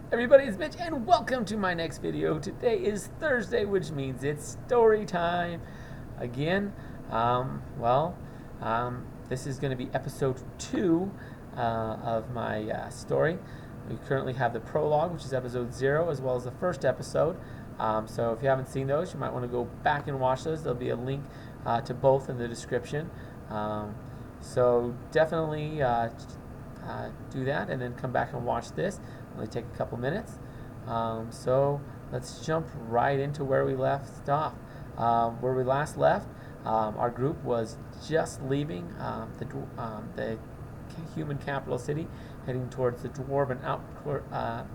Everybody, it's Mitch, and welcome to my next video. Today is Thursday, which means it's story time again. This is going to be episode 2 of my story. We currently have the prologue, which is episode 0, as well as the first episode. So if you haven't seen those, you might want to go back and watch those. There'll be a link to both in the description. So definitely do that, and then come back and watch this. Only take a couple minutes. So let's jump right into where we left off. Where we last left, our group was just leaving the human capital city, heading towards the Dwarven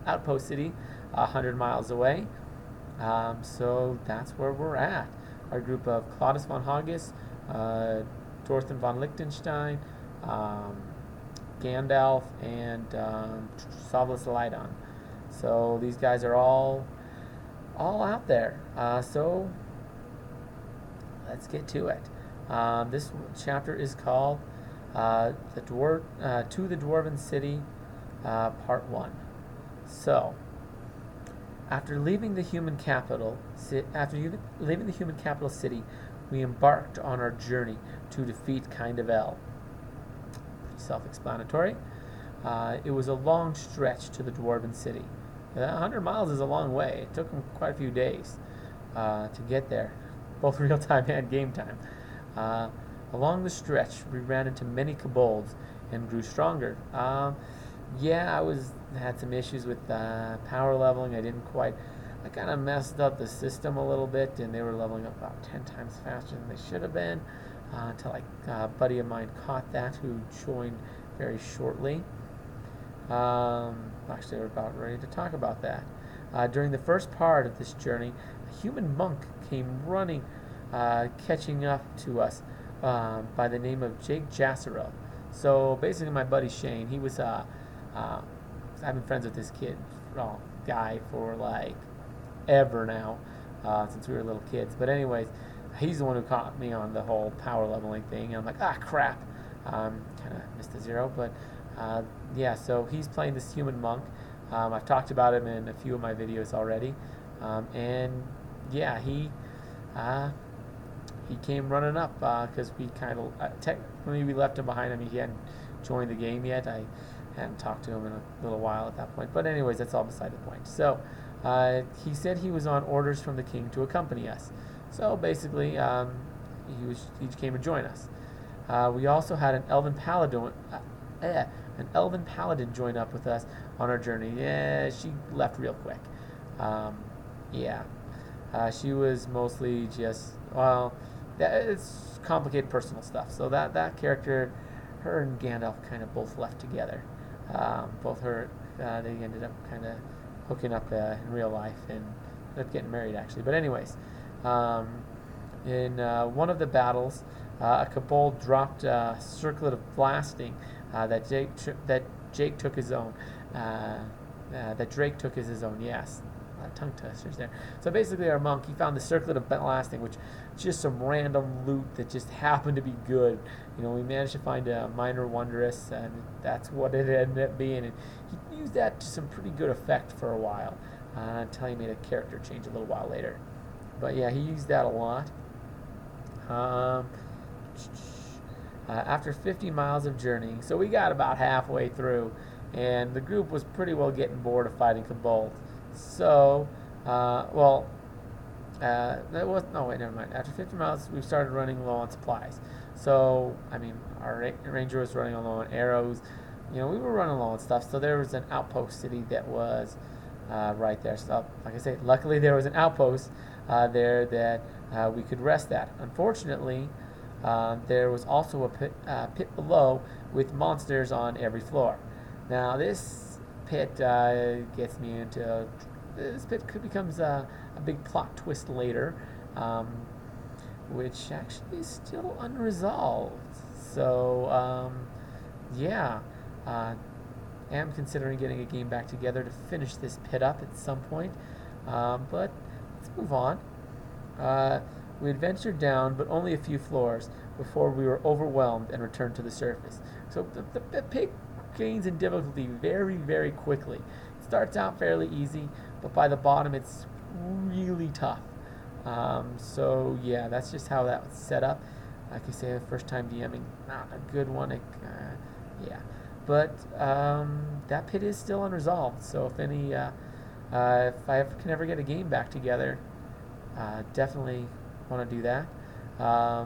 outpost city, 100 miles away. So that's where we're at. Our group of Claudius von Haggis, Dorthen von Liechtenstein, Gandalf, and Savlas Lydon. So these guys are all out there. So let's get to it. This chapter is called To the Dwarven City, Part 1. So after leaving the human capital city, we embarked on our journey to defeat Kind of El. Self-explanatory. It was a long stretch to the Dwarven city. 100 miles is a long way. It took them quite a few days to get there, both real time and game time. Along the stretch, we ran into many kobolds and grew stronger. I had some issues with power leveling. I kind of messed up the system a little bit, and they were leveling up about 10 times faster than they should have been. Until a buddy of mine caught that, who joined very shortly. Actually, we're about ready to talk about that. During the first part of this journey, a human monk came running, catching up to us by the name of Jake Jassero. So basically, my buddy Shane, he was I've been friends with this guy for like ever now, since we were little kids. But anyways, he's the one who caught me on the whole power leveling thing. And I'm like, crap. Kind of missed a 0, but so he's playing this human monk. I've talked about him in a few of my videos already. He came running up because we kind of technically we left him behind. I mean, he hadn't joined the game yet. I hadn't talked to him in a little while at that point. But anyways, that's all beside the point. So he said he was on orders from the king to accompany us. So basically, he came to join us. We also had an elven paladin join up with us on our journey. Yeah, she left real quick. She was mostly just it's complicated personal stuff. So that character, her and Gandalf kind of both left together. They ended up kind of hooking up in real life and ended up getting married actually. But anyways. In one of the battles, a kobold dropped a circlet of blasting that Drake took as his own. Yes, tongue twisters there. So basically, our monk, he found the circlet of blasting, which is just some random loot that just happened to be good. We managed to find a minor wondrous, and that's what it ended up being. And he used that to some pretty good effect for a while, until he made a character change a little while later. But yeah, he used that a lot. After 50 miles of journeying, so we got about halfway through, and the group was pretty well getting bored of fighting kobolds. So, never mind. After 50 miles, we started running low on supplies. So, I mean, our ranger was running low on arrows. We were running low on stuff. So there was an outpost city that was right there. So, like I say, luckily there was an outpost there that we could rest at. Unfortunately, there was also a pit below with monsters on every floor. Now this pit gets me into this pit becomes a big plot twist later, which actually is still unresolved. So am considering getting a game back together to finish this pit up at some point. But let's move on. We adventured down, but only a few floors before we were overwhelmed and returned to the surface. So the pit gains in difficulty very, very quickly. It's starts out fairly easy, but by the bottom it's really tough. So yeah, that's just how that was set up. Like I say, the first time DMing, not a good one. Yeah, but that pit is still unresolved. So if I can ever get a game back together, definitely want to do that.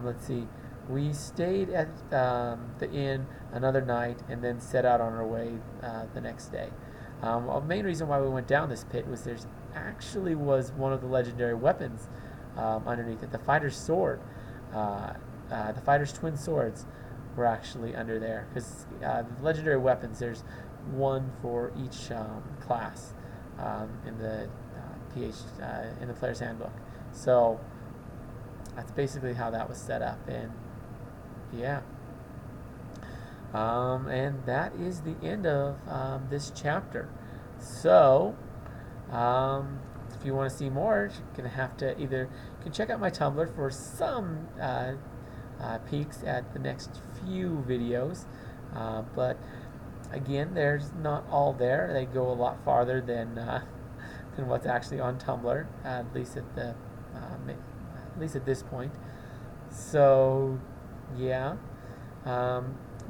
Let's see. We stayed at the inn another night and then set out on our way the next day. The main reason why we went down this pit was there's actually was one of the legendary weapons underneath it. The fighter's sword, the fighter's twin swords were actually under there, because the legendary weapons, there's one for each class in the in the player's handbook. So that's basically how that was set up, and yeah. And that is the end of this chapter. So, if you want to see more, you're gonna have to you can check out my Tumblr for some peeks at the next few videos. But again, there's not all there. They go a lot farther than what's actually on Tumblr, at least at this point. So, yeah.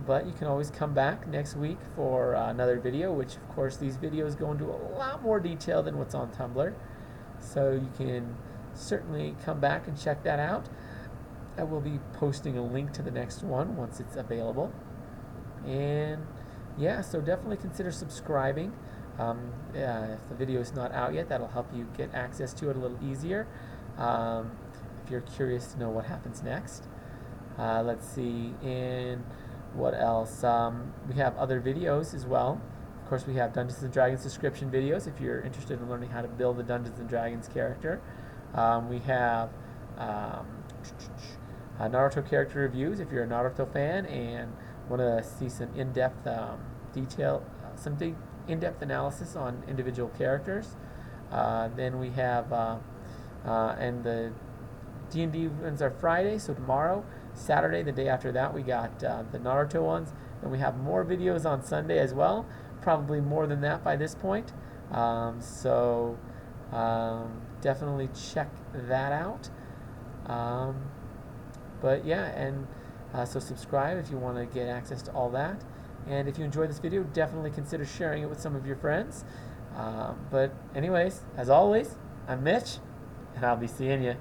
But you can always come back next week for another video, which of course these videos go into a lot more detail than what's on Tumblr. So you can certainly come back and check that out. I will be posting a link to the next one once it's available. And yeah, so definitely consider subscribing. If the video is not out yet, that'll help you get access to it a little easier. If you're curious to know what happens next. Let's see, and what else? We have other videos as well. Of course, we have Dungeons & Dragons subscription videos if you're interested in learning how to build a Dungeons & Dragons character. We have Naruto character reviews if you're a Naruto fan and want to see some in-depth in-depth analysis on individual characters. Then we have, and the D&D ones are Friday, so tomorrow. Saturday, the day after that, we got the Naruto ones. Then we have more videos on Sunday as well, probably more than that by this point. So definitely check that out. But yeah, and so subscribe if you want to get access to all that. And if you enjoyed this video, definitely consider sharing it with some of your friends. But anyways, as always, I'm Mitch, and I'll be seeing you